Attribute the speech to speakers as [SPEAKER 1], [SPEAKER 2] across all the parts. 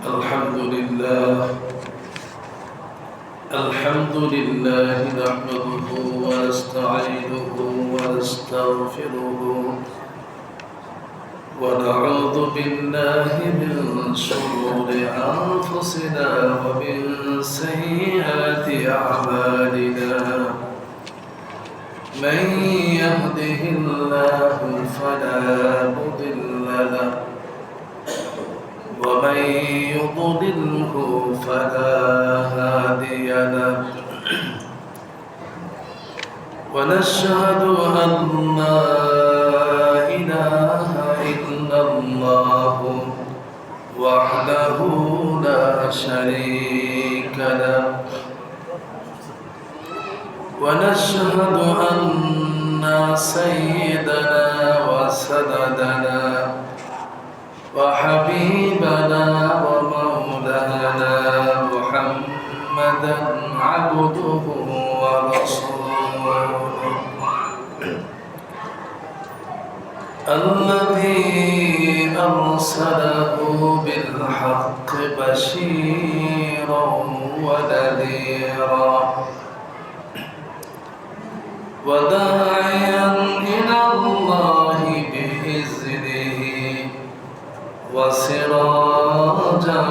[SPEAKER 1] الحمد لله نحمده ونستعينه ونستغفره ونعوذ بالله من شرور أنفسنا ومن سيئات أعمالنا من يهده الله فلا مضل له ومن يضلله فلا هادي له ونشهد أن لا إله إلا الله وحده لا شريك له ونشهد أن سيدنا وسندنا وحبيبنا ومولانا محمدا عبده ورسوله الذي أرسله بالحق بشيرا ونذيرا وداعيا إلى الله بإذنه وسراجا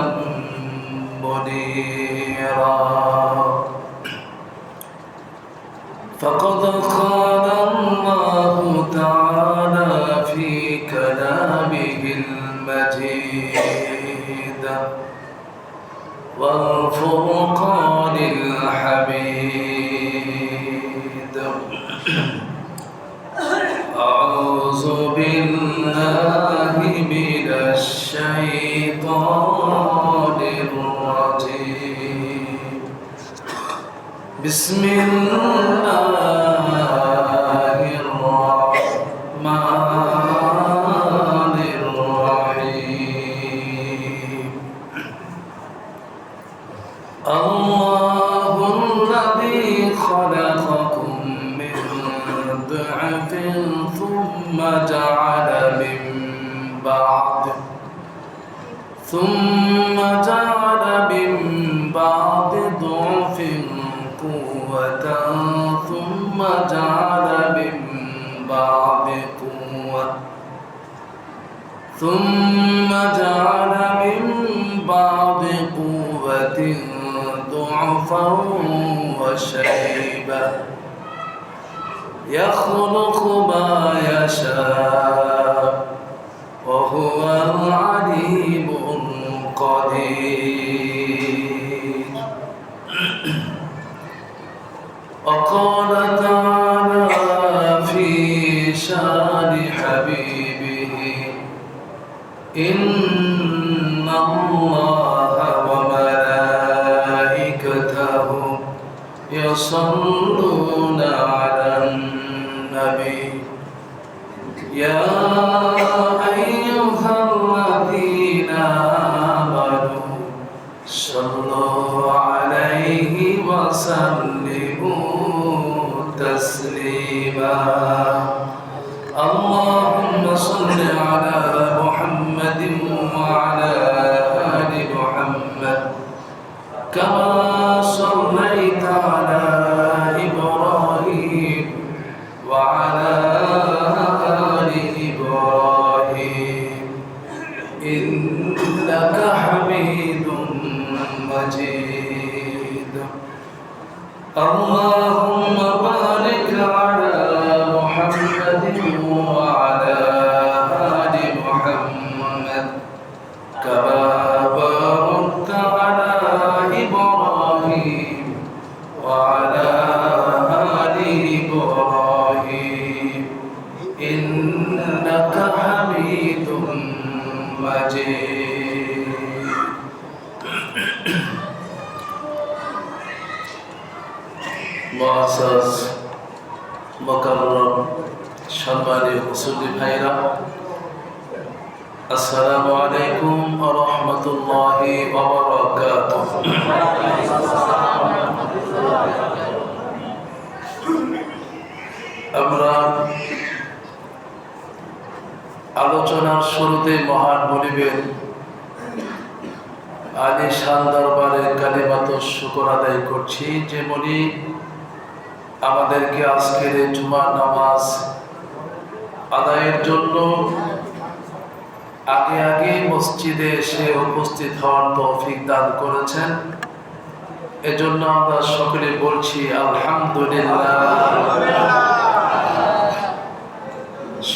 [SPEAKER 1] منيرا فقد قال الله تعالى في كلامه المجيد والفرقان الحميد أعوذ بالله من الشيطان الرجيم بسم الله الرحمن الرحيم الله الذي خلقكم من ضعف ثم جعل من بعد ضعف قوة ثم جعل من بعد قوة ضعفا وشيبة يخلق ما يشاء وهو العليم القدير وقال تعالى في شان حبيبه إن الله وملائكته يصلون على النبي يا أيها الذين آمنوا صلوا عليه وسلموا تسليما اللهم صل على محمد وعلى آل محمد كما صليت على إبراهيم وعلى آل إبراهيم إنك حميد مجيد اللهم بارك على محمد وعلى آل محمد كما باركت على إبراهيم وعلى آل إبراهيم إنك حميد مجيد معزز مكرم সম্মানী মুসলিম ভাইরা আসসালামু আলাইকুম ওয়া রাহমাতুল্লাহি ওয়া বারাকাতুহু আমরা আলোচনার শুরুতে মহান বলিবেন আলিশান দরবারে কালিমাত শুকর আদায় করছি যে মনি আমাদেরকে আজকের এই জুমার নামাজ আদায়ের জন্য আগে আগে মসজিদে এসে উপস্থিত হওয়ার তৌফিক দান করেছেন। এজন্য আমরা সকলে বলছি আলহামদুলিল্লাহ।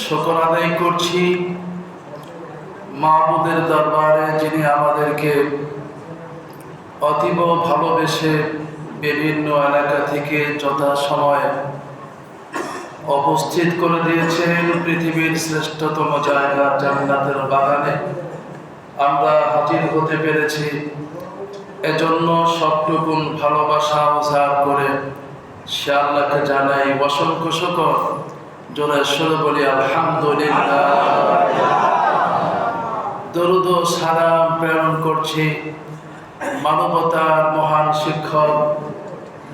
[SPEAKER 1] শুকর আদায় করছি মাবুদের দরবারে, যিনি আমাদেরকে অতীব ভালোবেসে বিভিন্ন এলাকা থেকে যথাসময়ে উপস্থিত করে দিয়েছেন পৃথিবীর শ্রেষ্ঠতম জায়গা জান্নাতের বাগানে আমরা হাজির হতে পেরেছি। এজন্য সবটুকুন ভালোবাসা উজাড় করে সে আল্লাহকে জানাই অসংখ্য শুকর। জোরে সুরে বলি আলহামদুলিল্লাহ। দরুদ ও সালাম প্রেরণ করছি মানবতার মহান শিক্ষক,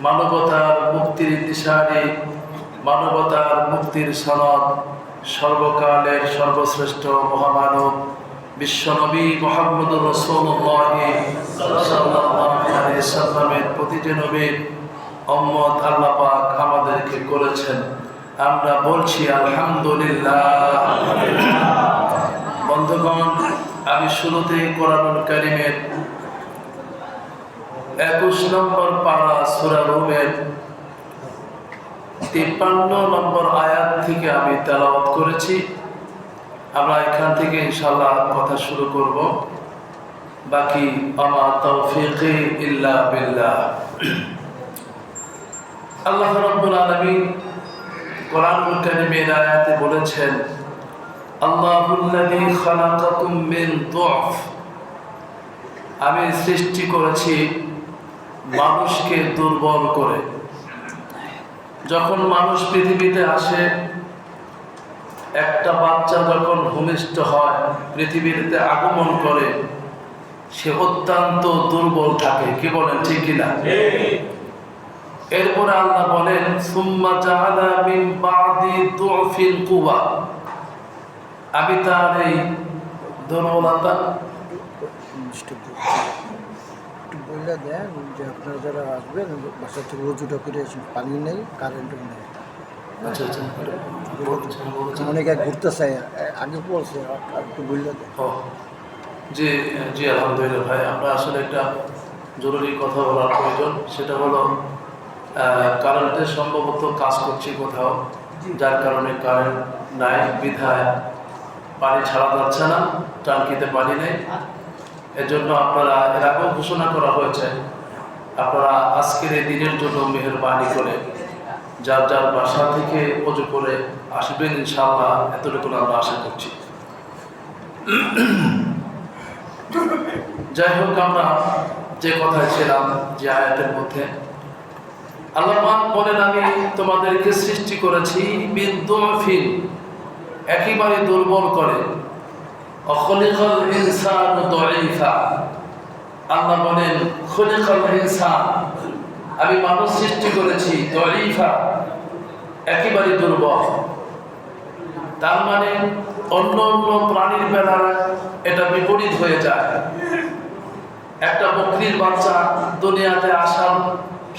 [SPEAKER 1] মানবতার মুক্তির দিশারি, মানবতার মুক্তির সনদ, সর্বকালের সর্বশ্রেষ্ঠ মহামানব বিশ্বনবী মুহাম্মদুর রাসূলুল্লাহ সাল্লাল্লাহু আলাইহি সাল্লামের প্রতি যে নবীর উম্মত আল্লাহ পাক আমাদেরকে করেছেন, আমরা বলছি আলহামদুলিল্লাহ। বন্ধুগণ, আমি শুরুতেই কোরআনুল কারীমের 21 নম্বর পারা সূরা রুমের 53 নম্বর আয়াত থেকে আমি তেলাওয়াত করেছি। আমরা এখান থেকে ইনশাআল্লাহ কথা শুরু করব। বাকি আমা তাওফীকি ইল্লা বিল্লাহ। আল্লাহ রাব্বুল আলামিন কোরআনুল কারীমের আয়াতে বলেছেন, আল্লাহুল্লাযী খালাকাকুম মিন দুআফ, আমি সৃষ্টি করেছি মানুষকে দুর্বল করে। যখন মানুষ পৃথিবীতে আসে, একটা বাচ্চা যখন ভূমিষ্ঠ হয়, পৃথিবীতে আগমন করে, সে অত্যন্ত দুর্বল থাকে। কি বলেন, ঠিক কিনা? এরপরে আল্লাহ বলেন, সুম্মা জাআলা মিন বাদি দুআফিন কুওয়া, আমি তার এই দুর্বলতা
[SPEAKER 2] বলে দেন যে আপনারা যারা আসবেন বাসা থেকে রোজুটা করে আসেন, পানি নেই, কারেন্টও নেই।
[SPEAKER 1] আচ্ছা আচ্ছা,
[SPEAKER 2] অনেকে ঘুরতে চায়, আগে বলছে, আর একটু বললে দেন।
[SPEAKER 1] জি জি, আলহামদুলিল্লাহ ভাই। আমরা আসলে একটা জরুরি কথা বলার প্রয়োজন, সেটা হলো কারেন্টের সম্ভবত কাজ করছি কোথাও, যার কারণে কারেন্ট নাই, বিধায় পানি ছাড়া যাচ্ছে না, টাঙ্কিতে পানি নেই। এজন্য আপনারা, এর আগেও ঘোষণা করা হয়েছে, আপনারা আজকের এই দিনের জন্য মেহেরবানি করে যার যার বাসা থেকে ওযু করে আসবেন ইনশাআল্লাহ, এতটুকু আমরা আশা করছি। যাই হোক, আমরা যে কথায় ছিলাম, যে আয়াতের মধ্যে আল্লাহ পাক বলেন, আমি তোমাদেরকে সৃষ্টি করেছি মিন দুআফিন, একেবারে দুর্বল করে। অখলিকাল ইনসানু দাঈফা, আল্লাহ বলেন খলিকাল ইনসান, আমি মানুষ সৃষ্টি করেছি দাঈফা, একেবারে দুর্বল। তার মানে অন্য অন্য প্রাণীর বেলায় এটা বিপরীত হয়ে যায়। একটা বকরির বাচ্চা দুনিয়াতে আসার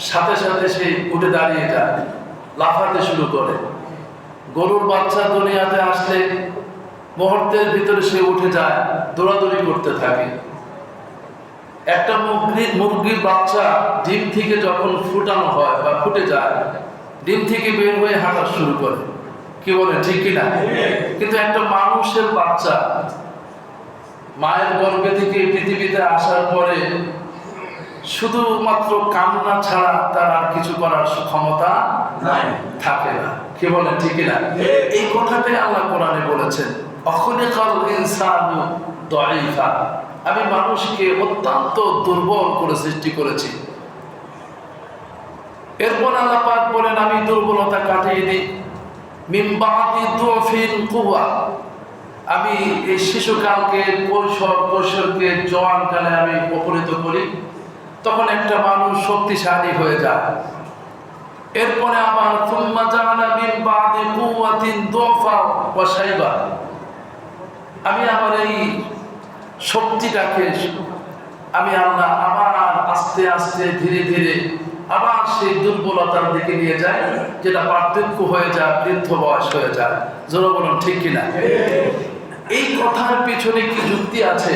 [SPEAKER 1] সাথে সাথে সে উঠে দাঁড়িয়ে যায়, লাফাতে শুরু করে। গরুর বাচ্চা দুনিয়াতে আসলে মুহূর্তের ভিতরে সে উঠে যায়, দৌড়াদৌড়ি করতে থাকে। একটা মুরগির বাচ্চা ডিম থেকে যখন ফুটানো হয় বা ফুটে যায়, ডিম থেকে বের হয়ে হাঁটা শুরু করে। কি বলে, ঠিক কিনা? কিন্তু একটা মানুষের বাচ্চা মায়ের গর্ভে থেকে পৃথিবীতে আসার পরে শুধুমাত্র কান্না ছাড়া তার আর কিছু করার ক্ষমতা থাকে না। কি বলেন, ঠিক কিনা? এই কথাটাই আল্লাহ কোরআনে বলেছেন, অখলিকাল ইনসানু দাঈফা, আমি মানুষকে অত্যন্ত দুর্বল করে সৃষ্টি করেছি। এরপর আল্লাহ পাক বলেন, আমি দুর্বলতা কাটিয়ে দিই মিন বাদি দুআফিন কুওয়া, আমি এই শিশুকালকে, কৈশোরকে জওয়ানকালে আমি উপনীত করি, তখন একটা মানুষ শক্তিশালী হয়ে যায়। এরপরে আবার সুম্মা জাআলা মিন বাদি কুওয়াতিন দুআফা ওয়া শাইবা, আমি আমার এই শক্তিটাকে আমি আল্লাহ আবার আস্তে আস্তে ধীরে ধীরে আবার সেই দুর্বলতার দিকে নিয়ে যায়, যেটা পার্থক্য হয়ে যায়, বৃদ্ধ বয়স হয়ে যায়। জোরে বলুন ঠিক কিনা? এই কথার পিছনে কি যুক্তি আছে?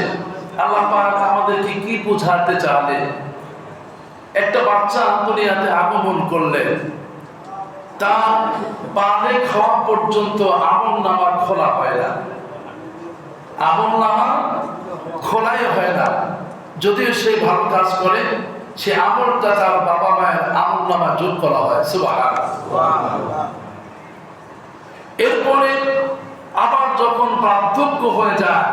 [SPEAKER 1] আল্লাহ পাক আমাদেরকে কি বোঝাতে চাইলেন? একটা বাচ্চা দুনিয়াতে আগমন করলে তার বালেক হওয়া পর্যন্ত আমলনামা খোলা হয় না, আমলনামা খোলাই হয় না। যদিও সে ভালো কাজ করে, সে আমলটা তার বাবা মায়ের আমলনামা যোগ করা হয়। সুবহানাল্লাহ। এরপরে আবার যখন বার্ধক্য হয়ে যায়,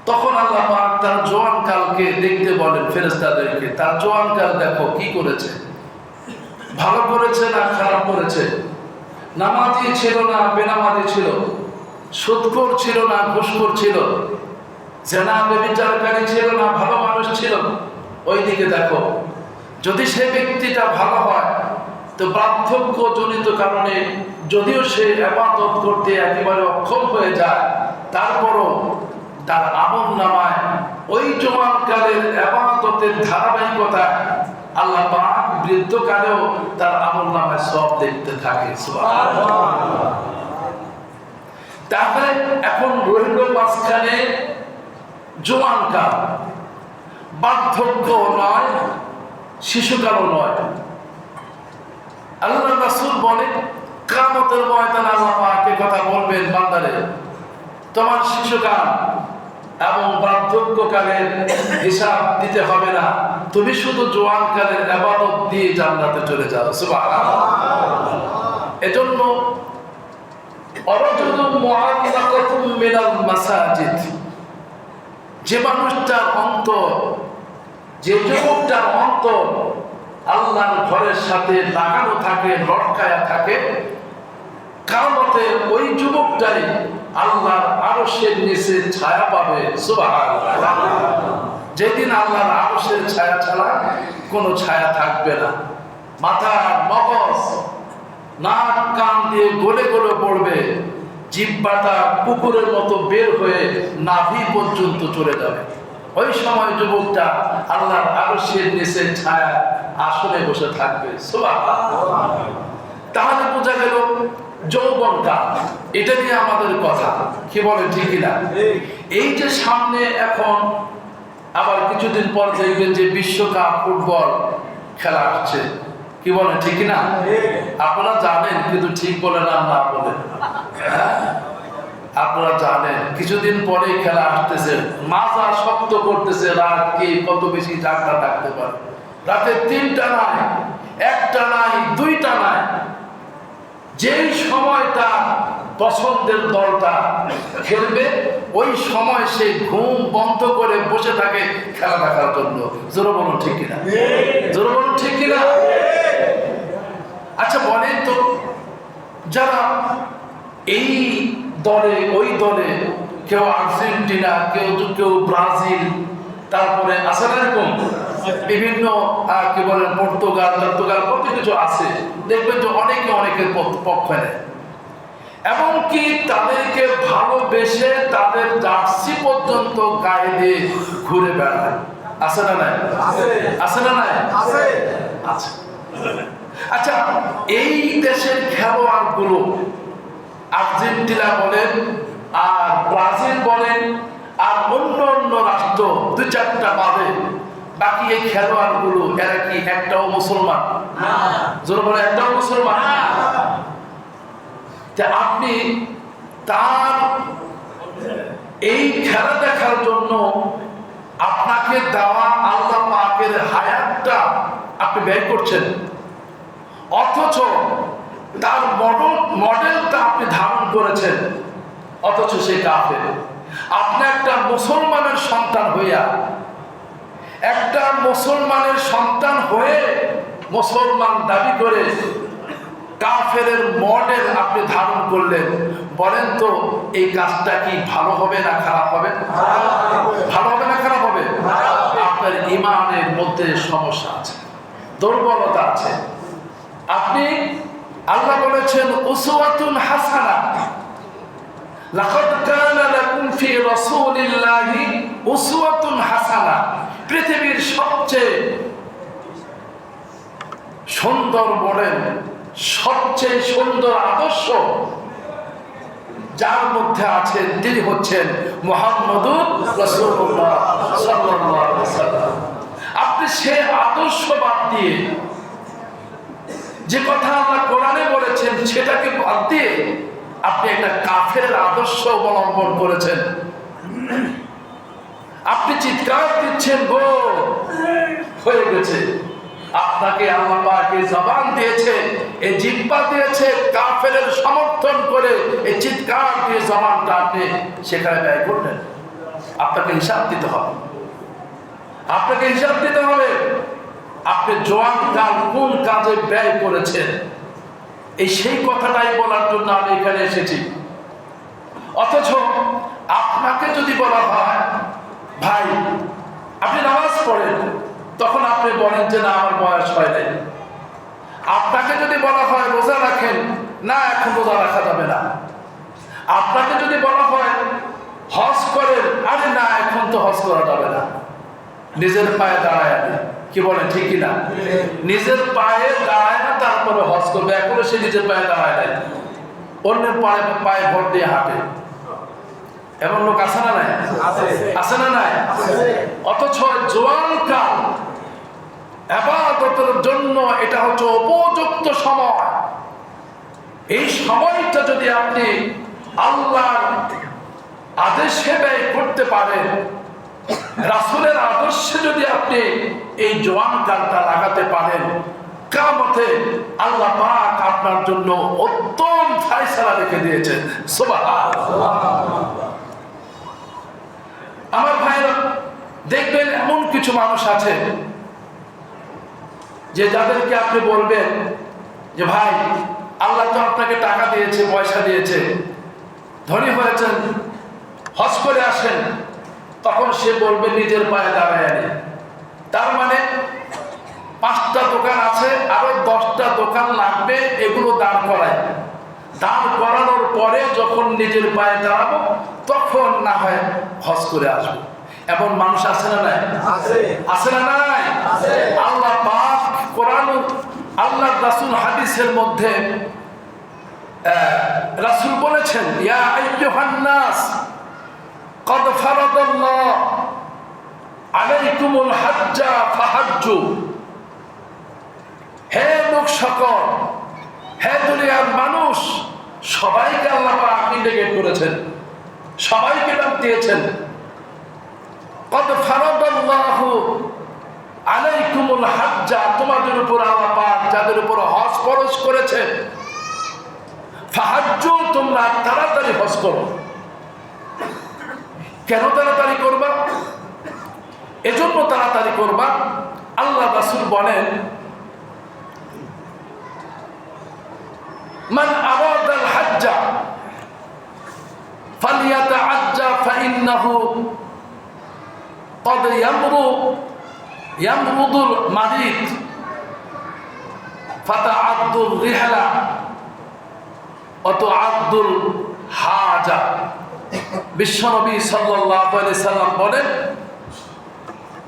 [SPEAKER 1] তখন আল্লাহ পাক তার জোয়ান কালকে দেখতে বলেন ফেরেশতাদেরকে, তার জোয়ান কাল দেখো কি করেছে, ভালো করেছে না খারাপ করেছে, নামাজি ছিল না বেনামাজি ছিল, সুদখোর ছিল না ঘুষখোর ছিল, জেনা ব্যভিচারকারী ছিল না ভালো মানুষ ছিল, ওই দিকে দেখো। যদি সে ব্যক্তিটা ভালো হয়, তো বার্ধক্য জনিত কারণে যদিও সে ইবাদত করতে একেবারে অক্ষম হয়ে যায়, তারপরও তার আমলনামায় ওই জওয়ানকালের ইবাদতের ধারাবাহিকতা আল্লাহ পাক বৃদ্ধকালেও তার আমলনামায় সব দেখতে থাকে। সুবহানাল্লাহ। তাহলে এখন রইল মাঝখানে জওয়ানকাল, বার্ধক্য নয়, শিশুকালও নয়। আল্লাহ রাসূল বলেন কিয়ামতের ময়দানে আল্লাহ পাক এই কথা বলবেন, বান্দারে তোমার শিশুকাল এবং বার্ধক্যকালের হিসাব দিতে হবে না, তুমি শুধু জওয়ানকালের ইবাদত দিয়ে জান্নাতে চলে যাও। সুবহানাল্লাহ। এজন্য অরজুলু মুআল্লাকাতুম মিনাল মাসাজিদ, যে মানুষটার অন্তর, যে যুবকটার অন্তর আল্লাহর ঘরের সাথে লাগানো থাকে, লটকায়া থাকে, কিয়ামতে ওই যুবকটাই আল্লাহর আরশের নিচে ছায়া পাবে। সুবহানাল্লাহ। যেদিন আল্লাহর আরশের ছায়া ছাড়া কোনো ছায়া থাকবে না। মাথা মগজ নাক কান দিয়ে গলে গলে পড়বে, জিহ্বাটা কুকুরের মতো বের হয়ে নাভি পর্যন্ত চলে যাবে। ওই সময় যুবকটা আল্লাহর আরশের নিচে ছায়া আসনে বসে থাকবে। সুবহানাল্লাহ। তাহলে বোঝা গেল যৌবনকাল, এটা নিয়ে আমাদের কথা, কি বলে ঠিক কিনা? এই যে সামনে এখন আবার কিছুদিন পর দেখবেন যে বিশ্বকাপ ফুটবল খেলা আসছে, কি বলে ঠিক কিনা? আপনারা জানেন, কিন্তু ঠিক বলেন আর না বলেন, আপনারা জানেন কিছুদিন পরে খেলা আসতেছে, মাজা শক্ত করতেছে, রাত কে কত বেশি জাগটা থাকতে পারে। রাতে 3টা নাই, 1টা নাই, 2টা নাই, যেই সময়টা পছন্দের দলটা খেলবে ওই সময় সে ঘুম বন্ধ করে বসে থাকে খেলা দেখার জন্য। জোরে বলুন ঠিক কিনা? জোরে বলুন ঠিক কিনা? আচ্ছা বলেন তো, যারা এই দলে ওই দলে, কেউ আর্জেন্টিনা, কেউ ব্রাজিল, তারপরে আছে না এরকম বিভিন্ন কি বলেন পর্তুগাল কত কিছু আছে, দেখবেন যে অনেকের পক্ষ নেয়, এমনকি তাদেরকে ভালোবেসে তাদের জার্সি পর্যন্ত গায়ে দিয়ে ঘুরে বেড়ায়। আছে না নাই? আছে না নাই? আছে। আচ্ছা, এই দেশের খেলোয়াড় গুলো, আর্জেন্টিনা বলেন আর ব্রাজিল বলেন আর অন্য রাষ্ট্র 2-4টা বাদে, বাকি এই খেলোয়াড় গুলো এরা কি একটাও মুসলমান? জোরে বলে একটাও মুসলমান? আপনি তার এই খেলা দেখার জন্য আপনাকে দেওয়া আল্লাহ পাকের হায়াতটা আপনি ব্যয় করছেন, অথচ তার মডেলটা আপনি ধারণ করেছেন, অথচ সে কাফের। আপনি একটা মুসলমানের সন্তান হইয়া, একটা মুসলমানের সন্তান হয়ে মুসলমান দাবি করে কাফেরের মডেল আপনি ধারণ করলেন। বলেন তো এই কাজটা কি ভালো হবে না খারাপ হবে? ভালো হবে না খারাপ হবে? আপনার ঈমানের মধ্যে সমস্যা আছে, দুর্বলতা আছে। আপনি, আল্লাহ বলেছেন উসওয়াতুন হাসানাহ, লাকাদ কানা লাকুম ফি রাসূলিল্লাহি উসওয়াতুন হাসানা, পৃথিবীর সবচেয়ে সুন্দর মডেল, সবচেয়ে সুন্দর আদর্শ যার মধ্যে আছেন তিনি হচ্ছেন মুহাম্মদুর রাসূলুল্লাহ সাল্লাল্লাহু আলাইহি ওয়াসাল্লাম। আপনি সেই আদর্শ বাদ দিয়ে, যে কথা আল্লাহ কোরআনে বলেছেন সেটাকে বাদ দিয়ে আপনি একটা কাফেরের আদর্শ অবলম্বন করেছেন। আপনি চিৎকার দিচ্ছেন, গো হয়ে গেছে। আপনাকে আল্লাহ পাক এই জবান দিয়েছে, এই জিহ্বা দিয়েছে, কাফেরের সমর্থন করে এই চিৎকার দিয়ে জবানটা আপনি সেখানে ব্যয় করলেন। আপনাকে হিসাব দিতে হবে, আপনাকে হিসাব দিতে হবে আপনি জোয়ান কাল কোন কাজে ব্যয় করেছেন। এই সেই কথাটাই বলার জন্য আমি এখানে এসেছি। অথচ আপনাকে যদি বলা হয়, ভাই আপনি নামাজ পড়েন, তখন আপনি বলেন যে না আমার বয়স হয় নাই। আপনাকে যদি বলা হয় রোজা রাখেন, না এখন রোজা রাখা যাবে না। আপনাকে যদি বলা হয় হজ করেন, আরে না এখন তো হজ করা যাবে না। নিজের পায়ে দাঁড়ায় না, কি বলেন ঠিক কিনা? নিজের পায়ে দাঁড়ায় না তারপরে হজ করবে, এখনো সে নিজের পায়ে দাঁড়ায় নাই, অন্যের পায়ে পায়ে ভর দিয়ে হাঁটে। এমন লোক আছে না নাই? আছে না নাই? অথচ জোয়ান কাল ইবাদতের জন্য এটা হচ্ছে উপযুক্ত সময়। এই সময়টা যদি আপনি আল্লাহর আদেশে ব্যয় করতে পারেন, রাসূলের আদর্শে যদি আপনি এই জোয়ান কালটা লাগাতে পারেন, কিয়ামতে আল্লাহ পাক আপনার জন্য উত্তম ফয়সালা রেখে দিয়েছেন। সুবহানাল্লাহ। আমার ভাইরা দেখবেন এমন কিছু মানুষ আছে যে যাদেরকে আপনি বলবেন যে ভাই আল্লাহ তো আপনাকে টাকা দিয়েছে, পয়সা দিয়েছে, ধনী হয়েছেন, হজ করে আসেন, তখন সে বলবে নিজের পায়ে দাঁড়ায় আনি। তার মানে 5টা দোকান আছে, আরো 10টা দোকান লাগবে, এগুলো দাঁড় করায়। দাঁড় করানোর পরে যখন নিজের পায়ে দাঁড়াবো তখন না হয় হজ করে আসবো। এমন মানুষ আছে না নাই? আছে না নাই? আল্লাহ পাক কোরআন, আল্লাহ রাসূল হাদিসের মধ্যে রাসূল বলেছেন, ইয়া আইয়ুহান নাস قد فرض الله عليكم الحج فحجوا। হে লোক সকল, হে দুনিয়ার মানুষ, সবাইকে আল্লাহ পাক ইন্ডিকেট করেছেন, সবাইকে নাম দিয়েছেন। قد فرض الله عليكم الحج, তোমাদের উপর আল্লাহ পাক যাদের উপর হজ ফরজ করেছেন, ফাহাজ্জু, তোমরা তাড়াতাড়ি হজ করো। কেন তাড়াতাড়ি করবা? এজন্য তাড়াতাড়ি করবা, আল্লাহ রাসূল বলেন, মান আরাদাল হাজ্জা ফালিয়াতাআজ্জা ফাইন্নাহু ক্বাদ ইয়ামরুদুল মারিদ ফাতাআদ্দুর রিহলা ওয়া তুআদ্দুল হাজা। বিশ্বনবী সাল্লাল্লাহু আলাইহি সাল্লাম বলেন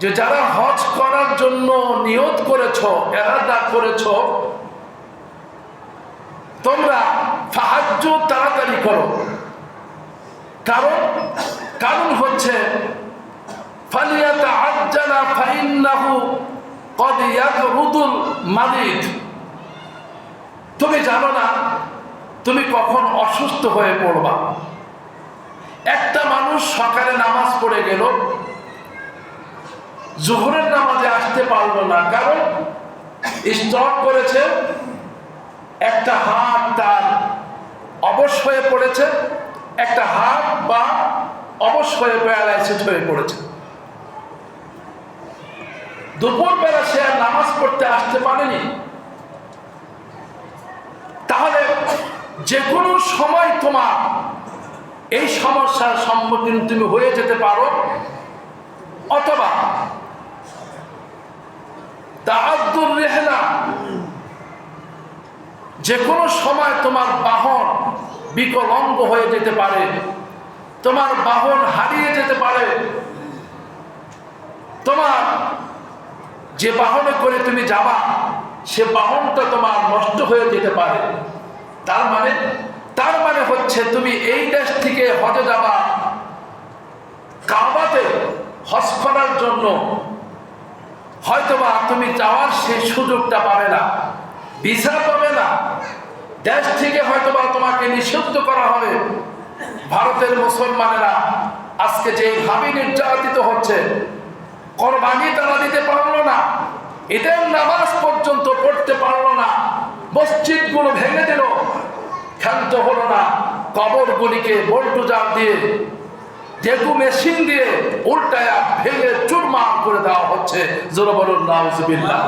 [SPEAKER 1] যে যারা হজ করার জন্য নিয়ত করেছো, ইরাদা করেছো, তোমরা ফাহাজ্জু, তাড়াতাড়ি করো। কারণ হচ্ছে ফালিয়াতাআজ্জালা ফাইন্নাহু ক্বাদ ইয়াগরুদুল মারিদ। তুমি জানো না তুমি কখন অসুস্থ হয়ে পড়বা। একটা মানুষ সকালে নামাজ পড়ে গেল, জোহরের নামাজে আসতে পারলো না, কারণ স্ট্রোক করেছে, একটা হাত তার অবশ হয়ে পড়েছে, একটা হাত বা অবশ হয়ে প্যারালাইসিস হয়ে পড়েছে। দুপুরবেলা সে আর নামাজ পড়তে আসতে পারেনি। তাহলে যে কোনো সময় তোমার এই সমস্যার সম্মুখীন তুমি হয়ে যেতে পারো, অথবা তাআদ্দুর রিহলা, যে কোনো সময় তোমার বাহন বিকলাঙ্গ হয়ে যেতে পারে, তোমার বাহন হারিয়ে যেতে পারে, তোমার যে বাহনে করে তুমি যাবা সে বাহনটা তোমার নষ্ট হয়ে যেতে পারে। তার মানে হচ্ছে তুমি এই দেশ থেকে হজে যাবা, কাবাতে হজ করার জন্য, হয়তোবা তুমি যাওয়ার সেই সুযোগটা পাবে না, ভিসা পাবে না, দেশ থেকে হয়তোবা তোমাকে নিষিদ্ধ করা হবে। ভারতের মুসলমানেরা আজকে যেভাবে নির্যাতিত হচ্ছে, কোরবানি তারা দিতে পারলো না, ঈদের নামাজ পর্যন্ত পড়তে পারলো না, মসজিদগুলো ভেঙে দিল, ক্ষান্ত হলো না, কবরগুলিকে বোল্ডোজার দিয়ে, ডেকু মেশিন দিয়ে উল্টায়া ভেঙে চুরমার করে দেওয়া হচ্ছে। জোরে বলুন নাউজুবিল্লাহ।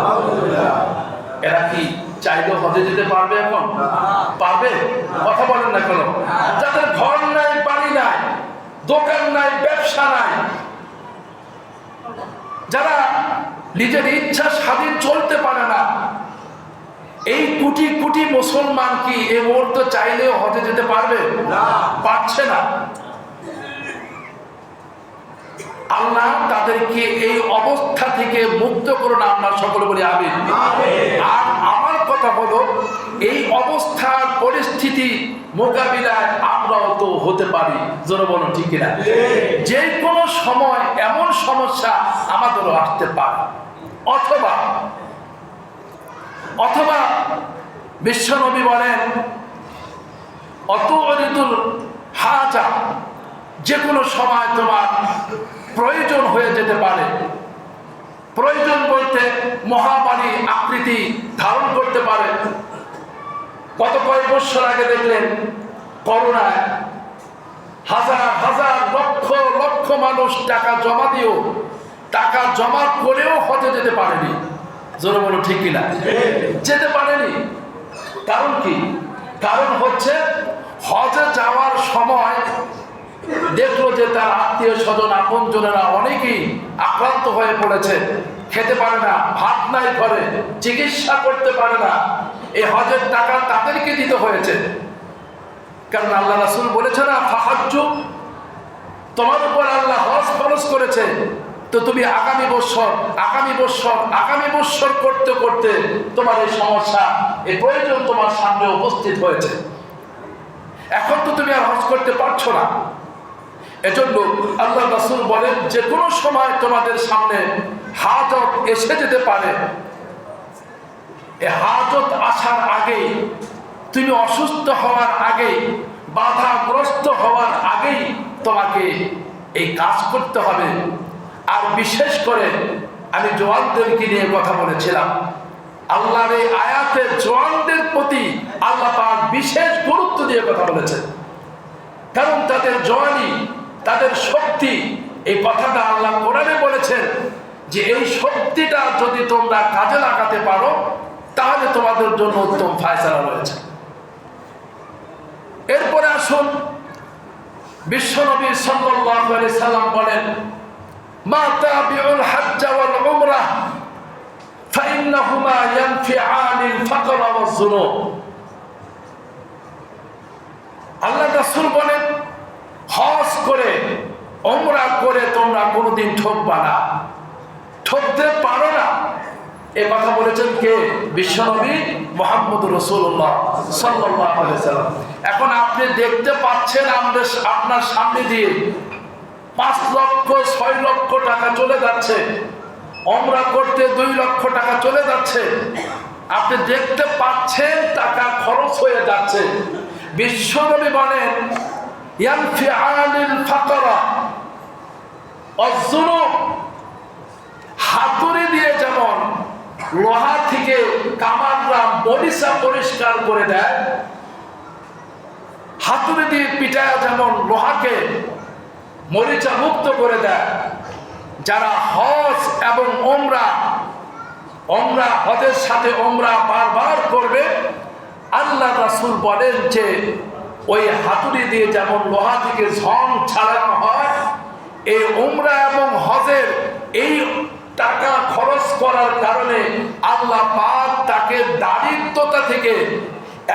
[SPEAKER 1] এরা কি চাইলেও হজে যেতে পারবে? এখন পারবে? কথা বলেন না কেন? যাদের ঘর নাই, বাড়ি নাই, দোকান নাই, ব্যবসা নাই, যারা নিজের ইচ্ছা স্বাধীন চলতে পারে না, এই কোটি কোটি মুসলমান কি এই মুহূর্তে চাইলেও হজে যেতে পারবে? পারছে না। আল্লাহ তাদেরকে এই অবস্থা থেকে মুক্ত করুন, আমরা সকলে বলি আমিন। আর আমার কথা হলো, এই অবস্থার পরিস্থিতি মোকাবিলায় আমরাও তো হতে পারি। জোরে বলুন ঠিক কিনা? যে কোনো সময় এমন সমস্যা আমাদেরও আসতে পারে, অথবা বিশ্বনবী বলেন অতুরিদুল হাজা, যে কোনো সময় তোমার প্রয়োজন হয়ে যেতে পারে। প্রয়োজন বলতে মহামারী আকৃতি ধারণ করতে পারে। গত কয়েক বছর আগে দেখলেন করোনায় হাজার হাজার লক্ষ লক্ষ মানুষ টাকা জমা দিয়েও, টাকা জমা করেও হজে যেতে পারেনি। জোরে বলো ঠিক কিনা? যেতে পারেনি। কারণ কি? কারণ হচ্ছে হজে যাওয়ার সময় দেখলো যে তার আত্মীয় স্বজন আপন জনেরা অনেকেই আক্রান্ত হয়ে পড়েছে, খেতে পারে না, ভাত নাই ঘরে, চিকিৎসা করতে পারে না। এই হজের টাকা তাদেরকে দিতে হয়েছে। কারণ আল্লাহ রাসূল বলেছে না, ফাহাজ্জু, তোমার উপর আল্লাহ হজ ফরজ করেছে, তো তুমি আগামী বছর করতে করতে তোমার এই সমস্যা, এই প্রয়োজন তোমার সামনে উপস্থিত হয়েছে। এখন তো তুমি আর হজ করতে পারছো না। এজন্য আল্লাহ রাসূল বলেন, যে কোনো সময় তোমাদের সামনে হাজত এসে যেতে পারে। এই হাজত আসার আগেই, তুমি অসুস্থ হওয়ার আগেই, বাধাগ্রস্ত হওয়ার আগেই তোমাকে এই কাজ করতে হবে। আর বিশেষ করে আমি জওয়ানদেরকে নিয়ে কথা বলেছিলাম। আল্লাহর এই আয়াতে জওয়ানদের প্রতি আল্লাহ পাক বিশেষ গুরুত্ব দিয়ে কথা বলেছেন। কারণ তাদের জওয়ানি, তাদের শক্তি, এই কথাটা আল্লাহ কোরআনে বলেছেন যে এই শক্তিটা যদি তোমরা কাজে লাগাতে পারো তাহলে তোমাদের জন্য উত্তম ফায়সালা রয়েছে। এরপরে আসুন, বিশ্বনবী সাল্লাল্লাহু আলাইহি সাল্লাম বলেন, মা তাবিউল হজ্জ ওয়াল উমরাহ ফাইন্নাহুমা ইয়ানফিআনিল ফাকর ওয়াজ যুনুব। আল্লাহ রাসূল বলেন, হজ করে, উমরা করে তোমরা কোনোদিন ঠকবা না, ঠকতে পারো না। এই কথা বলেছেন কে? বিশ্বনবী মুহাম্মদুর রাসূলুল্লাহ সাল্লাল্লাহু আলাইহি সাল্লাম। এখন আপনি দেখতে পাচ্ছেন আপনার সামনে দিয়ে 5 লক্ষ 6 লক্ষ টাকা চলে যাচ্ছে, উমরা করতে 2 লক্ষ টাকা চলে যাচ্ছে। আপনি দেখতে পাচ্ছেন টাকা খরচ হয়ে যাচ্ছে। বিশ্বনবী বলেন, ইয়ানফিআনিল ফাকরা ওয়াজ যুনুব, হাতুড়ি দিয়ে যেমন লোহা থেকে কামাররা মরিচা পরিষ্কার করে দেয়, হাতুড়ি দিয়ে পিটায় যেমন লোহাকে মরিচা মুক্ত করে দেয়, যারা হজ এবং উমরা হজের সাথে উমরা বারবার করবে, আল্লাহ রাসূল বলেন যে ওই হাতুড়ি দিয়ে যেমন লোহা থেকে ঝং ছাড়ানো হয়, এই উমরা এবং হজের এই টাকা খরচ করার কারণে আল্লাহ পাক তাকে দারিদ্রতা থেকে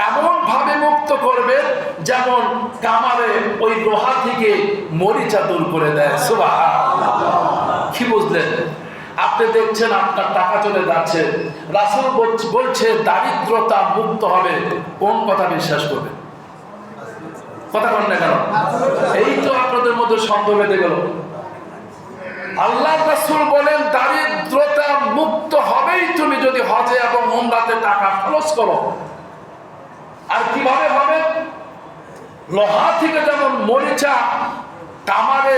[SPEAKER 1] এমন ভাবে মুক্ত করবে যেমন কামারে ওই লোহা থেকে মরিচা দূর করে দেয়। সুবহানাল্লাহ। কি বুঝলেন? আপনি দেখছেন আপনার টাকা চলে যাচ্ছে, রাসূল বলছে দারিদ্রতা মুক্ত হবে, কোন কথা বিশ্বাস করবেন? কথা বলেন না কেন? এই তো আপনাদের মধ্যে সন্দেহ বেঁধে গেল। আল্লাহ রাসূল বলেন দারিদ্রতা মুক্ত হবেই তুমি যদি হজে এবং উমরাতে টাকা খরচ করো। আর কিভাবে হবে? লোহা থেকে যেমন মরিচা কামারে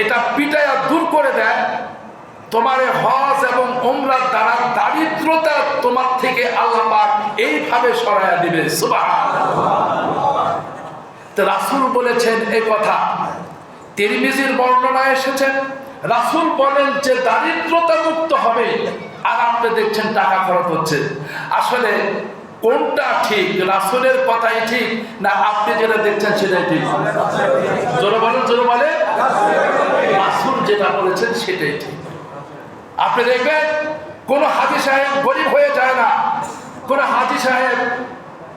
[SPEAKER 1] এটা পিটাইয়া দূর করে দেয়, তোমার হজ এবং উমরার দ্বারা দারিদ্রতা তোমার থেকে আল্লাহ পাক এইভাবে সরাইয়া দিবে। সুবহানাল্লাহ। তো রাসূল বলেছেন এই কথা, তিরমিজির বর্ণনায় এসেছে, রাসূল বলেন যে দারিদ্রতা মুক্ত হবে, আর আপনি দেখছেন টাকা খরচ হচ্ছে। আসলে কোনটা ঠিক? রাসূলের কথাই ঠিক না আপনি যেটা দেখছেন সেটাই ঠিক? জোরে বলেন, জোরে বলেন। রাসূল যেটা বলেছেন সেটাই ঠিক। আপনি দেখবেন কোন হাজী সাহেব গরিব হয়ে যায় না, কোন হাজী সাহেব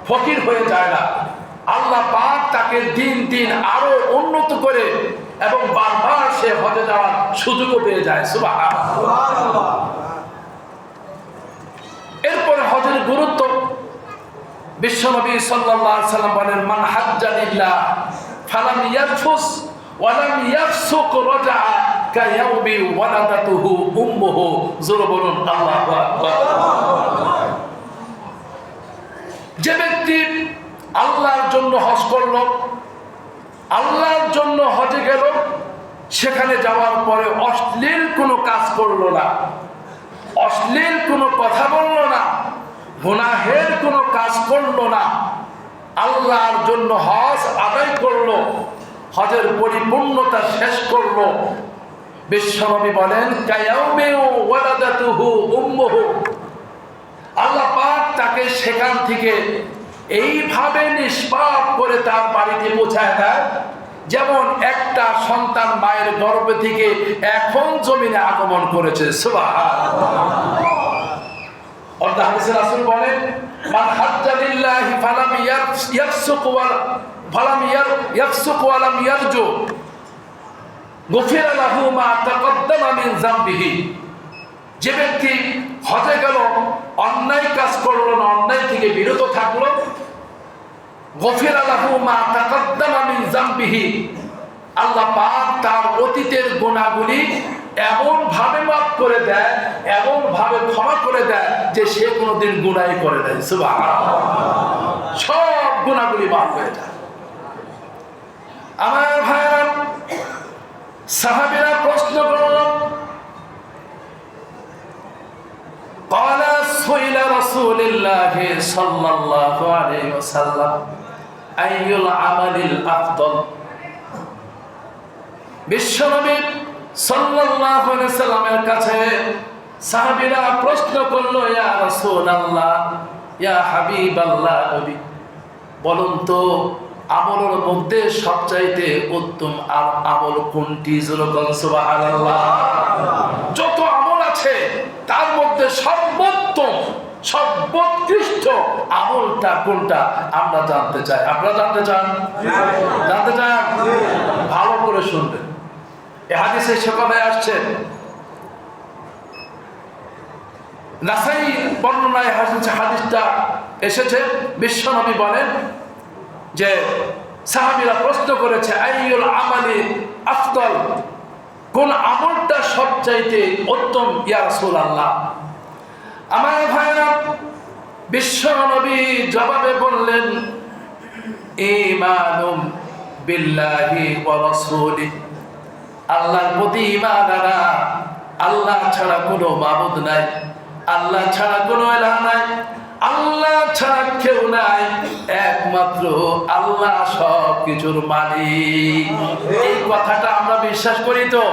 [SPEAKER 1] ফকির হয়ে যায় না। আল্লাহ পাক তাকে দিন দিন আরো উন্নত করে এবং বারবার সে হজে যাওয়ার সুযোগও পেয়ে যায়। সুবহানাল্লাহ। এরপরে হজের গুরুত্ব বিশ্বনবী সাল্লাল্লাহু আলাইহি সাল্লাম বলেন, মান হাজ্জা লিল্লাহ ফালাম ইয়ারফুস ওয়া লাম ইয়াফসুক রাজা কায়াউমি ওয়ালাদাতুহু উম্মুহু। জোরে বলুন আল্লাহু আকবার। যে ব্যক্তি আল্লাহর জন্য হজ করল, আল্লাহর জন্য হজে গেল, সেখানে যাওয়ার পরে অশ্লীল কোনো কাজ করলো না, অশ্লীল কোনো কথা বলল না, গুনাহের কোনো কাজ করলো না, আল্লাহর জন্য হজ আদায় করলো, হজের পরিপূর্ণতা শেষ করলো। বিশ্বনবী বলেন কায়াউমি ওয়ালাদাতুহু উম্মুহু। আল্লাহ পাক তাকে সেখান থেকে এইভাবে নিষ্পাপ করে তার বাড়িতে পৌঁছায় দেয়, যেমন একটা সন্তান মায়ের গর্ভ থেকে এখন জমিনে আগমন করেছে। সুবহানাল্লাহ। অর্থাৎ হাদিসে রাসূল বলেন, মান হাজ্জা লিল্লাহি ফালাম ইয়াফসুক ওয়া লাম ইয়ারজু গুফিরা লাহু মা তাকদ্দামা মিন যামবিহি। যে ব্যক্তি হজে গেল, অন্যায় কাজ করলো না, অন্যায় থেকে বিরত থাকলো, গফিরা লাহু মা তাকদ্দামা মিন যামবিহি, আল্লাহ পাক তার অতীতের গুনাহগুলি এমন ভাবে মাফ করে দেয়, এমন ভাবে ক্ষমা করে দেয় যে সে কোনোদিন গুনাহই করে নাই। সুবহানাল্লাহ। সব গুনাহগুলি মাফ হয়ে যায়। আমার ভাইরা, সাহাবীরা প্রশ্ন করল, قال سئل رسول الله صلى الله عليه وسلم أي العمل الأفضل। বিশ্বনবী সাল্লাল্লাহু আলাইহি ওয়াসাল্লামের কাছে সাহাবীরা প্রশ্ন করলো, ইয়া রাসূলুল্লাহ, ইয়া হাবিবাল্লাহ, নবী বলুন তো আমলের মধ্যে সবচাইতে উত্তম আমল কোনটি? সুবহানাল্লাহ। যত আমল আছে তার মধ্যে সর্বোত্তম সর্বোৎকৃষ্ট আমলটা কোনটা আমরা জানতে চাই। আপনারা জানতে চান? জানতে চান? ভালো করে শুনবেন। এই হাদিসে সে কথায় আসছে, নাসাই বর্ণনায় হাদিসটা এসেছে, বিশ্বনবী বলেন যে সাহাবীরা প্রশ্ন করেছে, আইয়ুল আমালি আফদল, কোন আমলটা সবচাইতে উত্তম ইয়া রাসূলুল্লাহ। আমার ভাইরা, বিশ্বনবী জবাবে বললেন, ঈমানুম বিল্লাহি ওয়া রাসূলিহি, আল্লাহর প্রতি ঈমান আনা, আল্লাহ ছাড়া কোনো মাবুদ নাই, আল্লাহ ছাড়া কোনো ইলাহ নাই, আল্লাহ ছাড়া কেউ নাই, একমাত্র আল্লাহ সব কিছুর মালিক। এই কথাটা আমরা বিশ্বাস করি তো?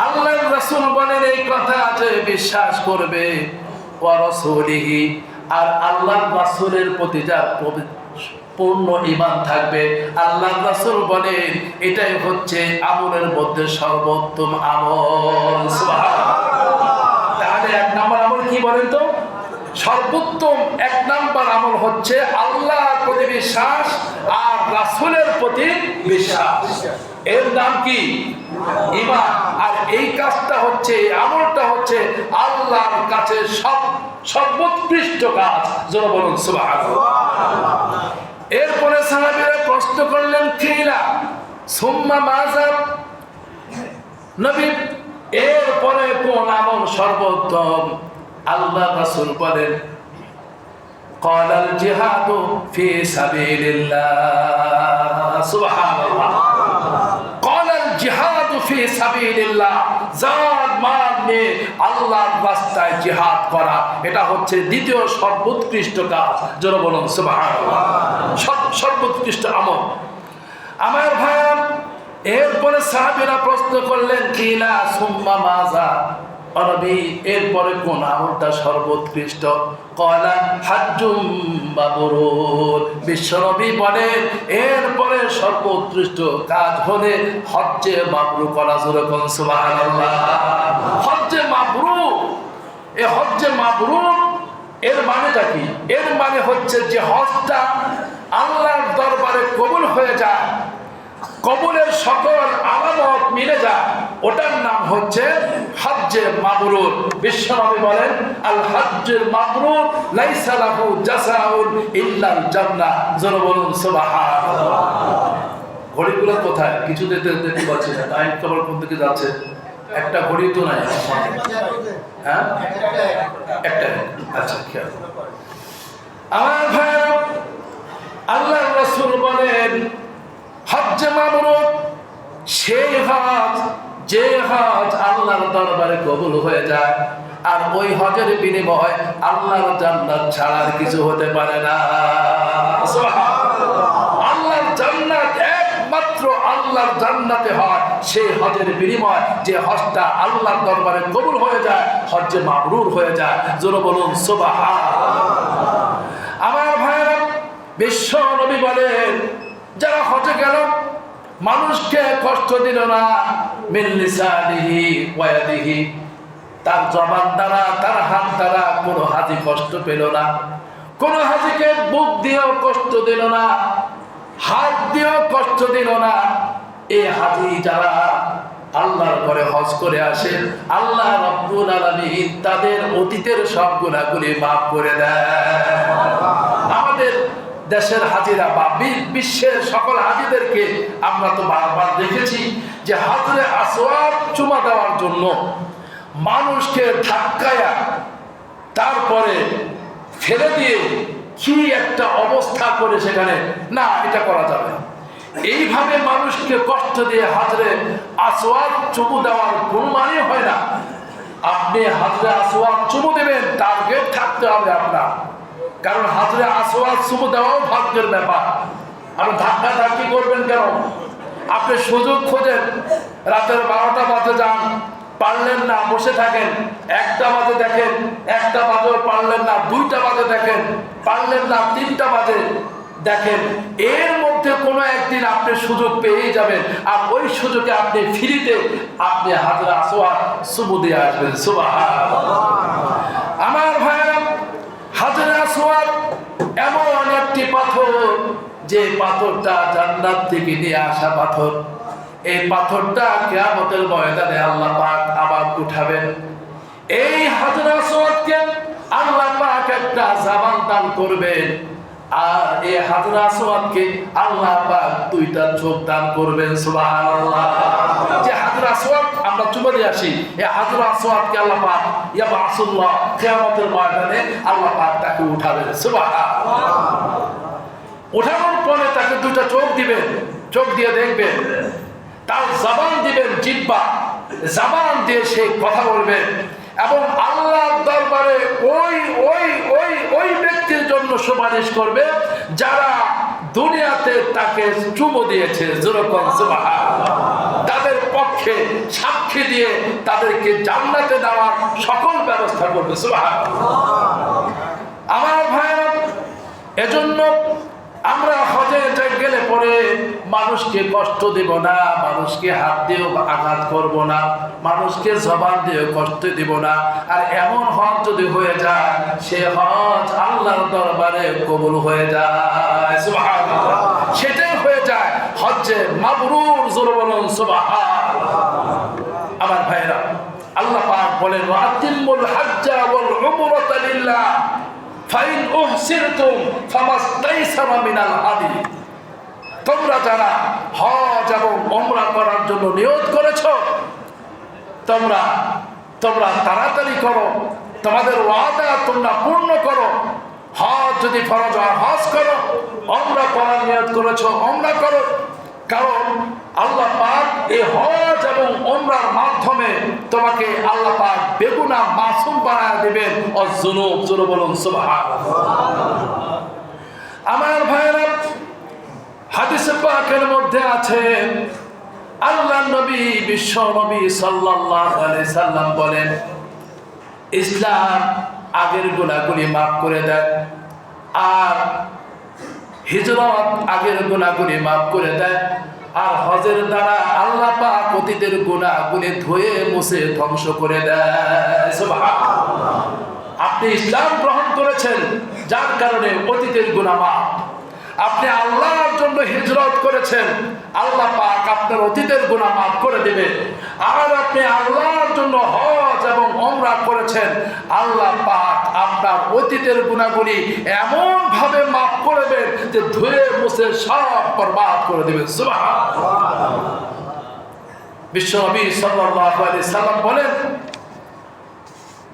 [SPEAKER 1] আল্লাহর রাসূল বলেন এই কথা যে বিশ্বাস করবে, ওয়া রাসূলিহি, আর আল্লাহর রাসূলের প্রতি যার পূর্ণ ঈমান থাকবে, আল্লাহর রাসূল বলেন এটাই হচ্ছে আমলের মধ্যে সর্বোত্তম আমল। সুবহানাল্লাহ। তাহলে এক নাম্বার আমল কি বলেন তো? সর্বোত্তম এক নাম্বার আমল হচ্ছে আল্লাহর প্রতি বিশ্বাস আর রাসূলের প্রতি বিশ্বাস। এর নাম কি? ঈমান। আর এই কাজটা হচ্ছে, আমলটা হচ্ছে আল্লাহর কাছে সর্বোৎকৃষ্ট কাজ। যারা বলুন সুবহানাল্লাহ। এরপরে সাহাবীরা প্রশ্ন করলেন, কিলা সুম্মা মাযা? নবী, এরপরে কোন আমল সর্বোত্তম? আল্লাহ রাসূল বলেন, ক্বালাল জিহাদু ফি সাবিলিল্লাহ। সুবহানাল্লাহ। ক্বালাল জিহাদু ফি সাবিলিল্লাহ, জান মাল নিয়ে আল্লাহর রাস্তায় জিহাদ করা, এটা হচ্ছে দ্বিতীয় সর্বোৎকৃষ্ট কাজ। যারা বলুন সুবহানাল্লাহ। সর্বোৎকৃষ্ট আমল। আমার ভাই, এরপরে সাহাবীরা প্রশ্ন করলেন, কিলা সুম্মা মাযা? নবী, এরপরে কোন আমলটা সর্বোৎকৃষ্ট? ক্বালা হাজ্জুম মাবরুর। বিশ্বনবী বলেন, এরপরে সর্বোৎকৃষ্ট কাজ হলে হজ্জে মাবরুর করা। যেরকম সুবহানাল্লাহ। হজ্জে মাবরুর, এই হজ্জে মাবরুর এর মানেটা কি? এর মানে হচ্ছে যে হজটা আল্লাহর দরবারে কবুল হয়ে যায়, কবুলের সকল আলামত মিলে যায়, ওটার নাম হচ্ছে হজ্জে মাবরুর। বিশ্বনবী বলেন, আল হজ্জুল মাবরুর লাইসা লাহু জাযাউন ইল্লাল জান্নাহ। যারা বলুন সুবহানাল্লাহ। ঘড়িগুলো কোথায়? কিছু দেখতে পাচ্ছি না, টাইম কভার কোন দিকে যাচ্ছে? একটা ঘড়ি তো নাই। হ্যাঁ, একটা। আচ্ছা, খেয়াল। আমার ভাইরা, আল্লাহর রাসূল বলেন, হজ্জে মাবরুর সেই হজ, যে হজ আল্লাহর দরবারে কবুল হয়ে যায়, আর ওই হজের বিনিময় আল্লাহর জান্নাত ছাড়া আর কিছু হতে পারে না। আল্লাহর জান্নাত একমাত্র আল্লাহর জান্নাতে হয়। সেই হজের বিনিময় যে হজটা আল্লাহর দরবারে কবুল হয়ে যায়, হজ্জে মাবরুর হয়ে যায়। জোরে বলুন সুবহানাল্লাহ। আমার ভাইরা, বিশ্ব নবী বলেন, যারা হজে গেল, মানুষকে কষ্ট দিল না, মিন লিসানিহি ওয়া ইয়াদিহি, তার জবান দ্বারা, তার হাত দ্বারা কোনো হাজি কষ্ট পেল না, কোনো হাজিকে বুক দিয়েও কষ্ট দিল না, হাত দিয়েও কষ্ট দিল না। এই হাজি যারা আল্লাহর ঘরে হজ করে আসে, আল্লাহ রাব্বুল আলামিন তাদের অতীতের সব গুনাহগুলি মাফ করে দেয়। আমাদের দেশের হাজিরা বা বিশ্বের সকল হাজিদেরকে আমরা তো বারবার দেখেছি যে হাজরে আসওয়াদ চুমা দেওয়ার জন্য মানুষকে ধাক্কায়া তারপরে ফেলে দিয়ে কি একটা অবস্থা করে সেখানে, না, এটা করা যাবে না। এইভাবে মানুষকে কষ্ট দিয়ে হাজরে আসওয়াদ চুমু দেওয়ার কোনো মানে হয় না। আপনি হাজরে আসওয়াদ চুমু দেবেন, টার্গেট থাকতে হবে আপনার, কারণ হাজরে আসওয়াদ চুমু দেওয়াও ভাগ্যের ব্যাপার। আপনি ধাক্কা ধাক্কি করবেন কেন? আপনি সুযোগ খোঁজেন, রাতের 12টা বাজে যান, পারলেন না, বসে থাকেন, 1টা বাজে দেখেন, 1টা বাজে পারলেন না, 2টা বাজে দেখেন, পারলেন না, 3টা বাজে দেখেন। এর মধ্যে কোনো একদিন আপনি সুযোগ পেয়ে যাবেন, আর ওই সুযোগে আপনি ফ্রিতে আপনি হাজরে আসওয়াদ চুমু দিয়ে আসবেন। সুবহানাল্লাহ। আমার ভাইরা, হাজরে আসওয়াদ এমন একটি পাথর, যে পাথরটা জান্নাত থেকে নিয়ে আসা পাথর। এই পাথরটা কিয়ামতের ময়দানে আল্লাহ পাক আবার উঠাবেন। এই হাজরে আসওয়াদকে আল্লাহ পাক একটা জবান দান করবেন, আর এই হাজরে আসওয়াদকে আল্লাহ পাক 2টা চোখ দান করবেন। সুবহানাল্লাহ। যে হাজরে আসওয়াদ আমরা চুমে দিয়ে আসি, এই হাজরে আসওয়াদকে আল্লাহ পাক ইয়াবাসুল্লাহ, কিয়ামতের ময়দানে আল্লাহ পাক তাকে উঠাবেন। সুবহানাল্লাহ। উঠানোর পরে তাকে 2টা চোখ দিবেন, চোখ দিয়ে দেখবেন, তার জবান দিবেন, জিহ্বা, জবান দিয়ে সে কথা বলবেন, এবং আল্লাহর দরবারে ওই ওই ওই ওই ব্যক্তির জন্য সুপারিশ করবে যারা দুনিয়াতে তাকে চুমু দিয়েছে। যেরকম সুবহানাল্লাহ। তাদের পক্ষে সাক্ষী দিয়ে তাদেরকে জান্নাতে দেওয়ার সকল ব্যবস্থা করবে। সুবহানাল্লাহ। আমার ভাইরা, এজন্য আমরা হজে গেলে পরে মানুষকে কষ্ট দেব না, মানুষকে হাত দিয়েও আঘাত করব না, মানুষকে জবান দিয়েও কষ্ট দেব না। আর এমন হজ যদি হয়ে যায়, সে হজ আল্লাহর দরবারে কবুল হয়ে যায়। সুবহানাল্লাহ, সেটাই হয়ে যায় হজ্জে মাবরুর। জোরে বলুন সুবহানাল্লাহ। আমার ভাইরা, আল্লাহ পাক বলেন ওয়াতিমুল হাজ্জা ওয়াল উমরাতা লিল্লাহ ফাইন উহসিরতুম ফামাস্তাইসারা মিনাল হাদি। তোমরা যারা হজ এবং উমরা করার জন্য নিয়ত করেছো, তোমরা তাড়াতাড়ি করো, তোমাদের ওয়াদা তোমরা পূর্ণ করো। হজ যদি ফরজ হয় হজ করো, উমরা করার নিয়ত করেছো উমরা করো। কারণ আল্লাহ পাক এই হজ এবং উমরার মাধ্যমে তোমাকে আল্লাহ পাক বেগুনাহ মাসুম বানায় দিবেন। অযুনুব, জোরে বলুন সুবহানাল্লাহ। আমার ভাইরা, হাদিসে পাকের মধ্যে আছে আল্লাহ নবী, বিশ্ব নবী সাল্লাল্লাহু আলাইহি সাল্লাম বলেন, ইসলাম আগের গুনাহগুলি মাফ করে দেয়, আর হিজরত আগের গুনাহগুলি মাফ করে দেয়, আর হজের দ্বারা আল্লাহ পাক অতীতের গুনাহগুলি ধুয়ে মুছে ধ্বংস করে দেয়। সুবহানাল্লাহ। আপনি ইসলাম গ্রহণ করেছেন, যার কারণে অতীতের গুনাহ মাফ। আপনি আল্লাহর জন্য হিজরত করেছেন, আল্লাহ পাক আপনার অতীতের গুনাহ মাফ করে দেবে। আর আপনি আল্লাহর জন্য হজ এবং উমরা করেছেন, আল্লাহ পাক আপনার অতীতের গুনাহগুলি এমন ভাবে মাফ করবেন যে ধুয়ে মুছে সব বরবাদ করে দেবে। সুবহানাল্লাহ। বিশ্বনবী সাল্লাল্লাহু আলাইহি সাল্লাম বলেন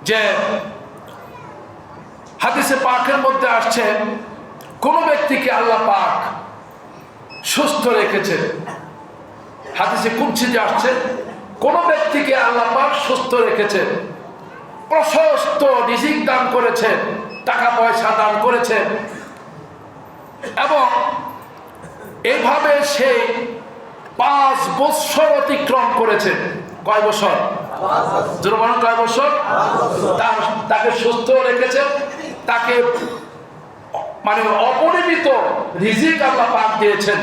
[SPEAKER 1] যে হাদিসে পাকের মধ্যে আসছে, কোন ব্যক্তিকে আল্লাহ পাক সুস্থ রেখেছেন। হাদিসে কুদসিতে আসছে, কোন ব্যক্তিকে আল্লাহ পাক সুস্থ রেখেছেন, প্রশস্ত রিজিক দান করেছেন, টাকা পয়সা দান করেছেন, এবং এইভাবে সে 5 বছর অতিক্রম করেছে। কয় বছর? জোরে বলুন, কয় বছর? তাকে সুস্থ রেখেছেন, তাকে মানে অপরিমিত রিজিক আল্লাহ পাক দিয়েছেন।